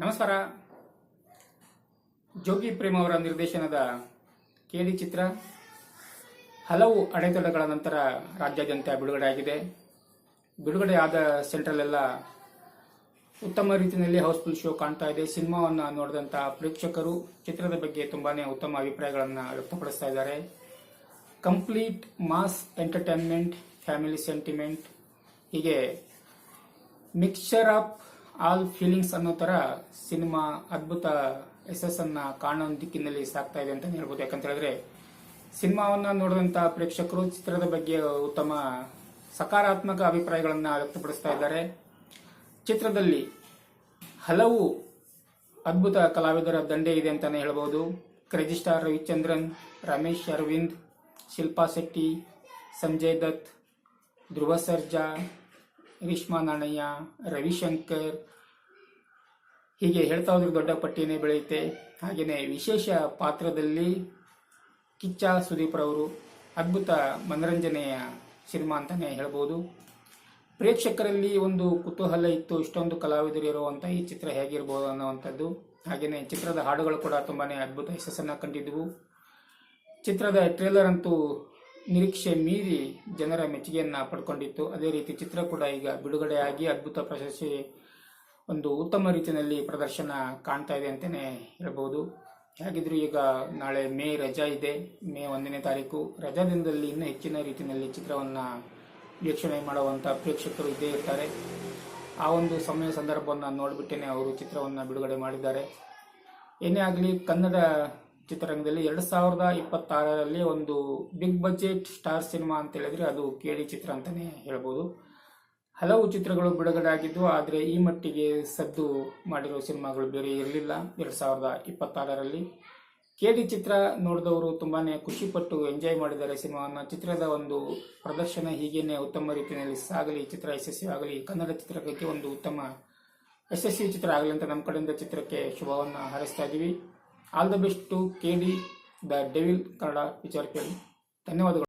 ನಮಸ್ಕಾರ. ಜೋಗಿ ಪ್ರೇಮ್ ಅವರ ನಿರ್ದೇಶನದ ಕೇಳಿ ಚಿತ್ರ ಹಲವು ಅಡೆತಡೆಗಳ ನಂತರ ರಾಜ್ಯಾದ್ಯಂತ ಬಿಡುಗಡೆಯಾಗಿದೆ. ಬಿಡುಗಡೆಯಾದ ಸೆಂಟ್ರಲ್ಲೆಲ್ಲ ಉತ್ತಮ ರೀತಿಯಲ್ಲಿ ಹೌಸ್ಫುಲ್ ಶೋ ಕಾಣ್ತಾ ಇದೆ. ಸಿನಿಮಾವನ್ನು ನೋಡಿದಂಥ ಪ್ರೇಕ್ಷಕರು ಚಿತ್ರದ ಬಗ್ಗೆ ತುಂಬಾನೇ ಉತ್ತಮ ಅಭಿಪ್ರಾಯಗಳನ್ನು ವ್ಯಕ್ತಪಡಿಸ್ತಾ ಇದ್ದಾರೆ. Complete mass entertainment, family sentiment, ಹೀಗೆ ಮಿಕ್ಸ್ಚರ್ ಆಫ್ ಆಲ್ ಫೀಲಿಂಗ್ಸ್ ಅನ್ನೋ ತರ ಸಿನಿಮಾ ಅದ್ಭುತ ಯಶಸ್ಸನ್ನ ಕಾಣೋ ದಿಕ್ಕಿನಲ್ಲಿ ಸಾಗ್ತಾ ಇದೆ ಅಂತ ಹೇಳ್ಬೋದು. ಯಾಕಂತ ಹೇಳಿದ್ರೆ ಸಿನಿಮಾವನ್ನ ನೋಡಿದಂತ ಪ್ರೇಕ್ಷಕರು ಚಿತ್ರದ ಬಗ್ಗೆ ಉತ್ತಮ ಸಕಾರಾತ್ಮಕ ಅಭಿಪ್ರಾಯಗಳನ್ನ ವ್ಯಕ್ತಪಡಿಸ್ತಾ ಇದ್ದಾರೆ. ಚಿತ್ರದಲ್ಲಿ ಹಲವು ಅದ್ಭುತ ಕಲಾವಿದರ ದಂಡೆ ಇದೆ ಅಂತಾನೆ ಹೇಳಬಹುದು. ಕ್ರೇಜಿ ಸ್ಟಾರ್ ರವಿಚಂದ್ರನ್, ರಮೇಶ್ ಅರವಿಂದ್, ಶಿಲ್ಪಾ ಶೆಟ್ಟಿ, ಸಂಜಯ್ ದತ್, ಧ್ರುವ ಸರ್ಜಾ, ರೇಷ್ಮಾ ನಾಣಯ್ಯ, ರವಿಶಂಕರ್, ಹೀಗೆ ಹೇಳ್ತಾ ಹೋದ್ರೆ ದೊಡ್ಡ ಪಟ್ಟಿನೇ ಬೆಳೆಯುತ್ತೆ. ಹಾಗೆಯೇ ವಿಶೇಷ ಪಾತ್ರದಲ್ಲಿ ಕಿಚ್ಚ ಸುದೀಪ್ ರವರು. ಅದ್ಭುತ ಮನರಂಜನೆಯ ಸಿನಿಮಾ ಅಂತಾನೆ ಹೇಳ್ಬೋದು. ಪ್ರೇಕ್ಷಕರಲ್ಲಿ ಒಂದು ಕುತೂಹಲ ಇತ್ತು, ಇಷ್ಟೊಂದು ಕಲಾವಿದರು ಇರುವಂತ ಈ ಚಿತ್ರ ಹೇಗಿರ್ಬೋದು ಅನ್ನುವಂಥದ್ದು. ಹಾಗೆಯೇ ಚಿತ್ರದ ಹಾಡುಗಳು ಕೂಡ ತುಂಬಾನೇ ಅದ್ಭುತ ಯಶಸ್ಸನ್ನ ಕಂಡಿದ್ದವು. ಚಿತ್ರದ ಟ್ರೇಲರ್ ಅಂತೂ ನಿರೀಕ್ಷೆ ಮೀರಿ ಜನರ ಮೆಚ್ಚುಗೆಯನ್ನ ಪಡ್ಕೊಂಡಿತ್ತು. ಅದೇ ರೀತಿ ಚಿತ್ರ ಕೂಡ ಈಗ ಬಿಡುಗಡೆಯಾಗಿ ಅದ್ಭುತ ಪ್ರಶಸ್ತಿ ಒಂದು ಉತ್ತಮ ರೀತಿಯಲ್ಲಿ ಪ್ರದರ್ಶನ ಕಾಣ್ತಾ ಇದೆ ಅಂತಾನೆ ಹೇಳ್ಬೋದು. ಹಾಗಿದ್ರು ಈಗ ನಾಳೆ ಮೇ ರಜಾ ಇದೆ. ಮೇ 1ನೇ ತಾರೀಕು ರಜಾ ದಿನದಲ್ಲಿ ಇನ್ನೂ ಹೆಚ್ಚಿನ ರೀತಿಯಲ್ಲಿ ಚಿತ್ರವನ್ನ ವೀಕ್ಷಣೆ ಮಾಡುವಂತ ಪ್ರೇಕ್ಷಕರು ಇದ್ದೇ ಇರ್ತಾರೆ. ಆ ಒಂದು ಸಮಯ ಸಂದರ್ಭವನ್ನು ನೋಡಿಬಿಟ್ಟೇನೆ ಅವರು ಚಿತ್ರವನ್ನ ಬಿಡುಗಡೆ ಮಾಡಿದ್ದಾರೆ. ಏನೇ ಆಗಲಿ, ಕನ್ನಡ ಚಿತ್ರರಂಗದಲ್ಲಿ 2026ರಲ್ಲಿ ಒಂದು ಬಿಗ್ ಬಜೆಟ್ ಸ್ಟಾರ್ ಸಿನಿಮಾ ಅಂತ ಹೇಳಿದ್ರೆ ಅದು ಕೇಳಿ ಚಿತ್ರ ಅಂತಾನೆ ಹೇಳ್ಬೋದು. ಹಲವು ಚಿತ್ರಗಳು ಬಿಡುಗಡೆ ಆಗಿದ್ದು, ಆದರೆ ಈ ಮಟ್ಟಿಗೆ ಸದ್ದು ಮಾಡಿರೋ ಸಿನಿಮಾಗಳು ಬೇರೆ ಇರಲಿಲ್ಲ 2026ರಲ್ಲಿ. ಕೇಳಿ ಚಿತ್ರ ನೋಡಿದವರು ತುಂಬಾನೇ ಖುಷಿಪಟ್ಟು ಎಂಜಾಯ್ ಮಾಡಿದ್ದಾರೆ ಸಿನಿಮಾವನ್ನು. ಚಿತ್ರದ ಒಂದು ಪ್ರದರ್ಶನ ಹೀಗೇನೆ ಉತ್ತಮ ರೀತಿಯಲ್ಲಿ ಸಾಗಲಿ, ಚಿತ್ರ ಯಶಸ್ವಿಯಾಗಲಿ, ಕನ್ನಡ ಚಿತ್ರಕ್ಕೆ ಒಂದು ಉತ್ತಮ ಯಶಸ್ವಿ ಚಿತ್ರ ಆಗಲಿ ಅಂತ ನಮ್ಮ ಕಡೆಯಿಂದ ಚಿತ್ರಕ್ಕೆ ಶುಭವನ್ನು ಹಾರೈಸ್ತಾ ಇದ್ದೀವಿ. All the best to KD the devil Kannada picture film. ಧನ್ಯವಾದಗಳು.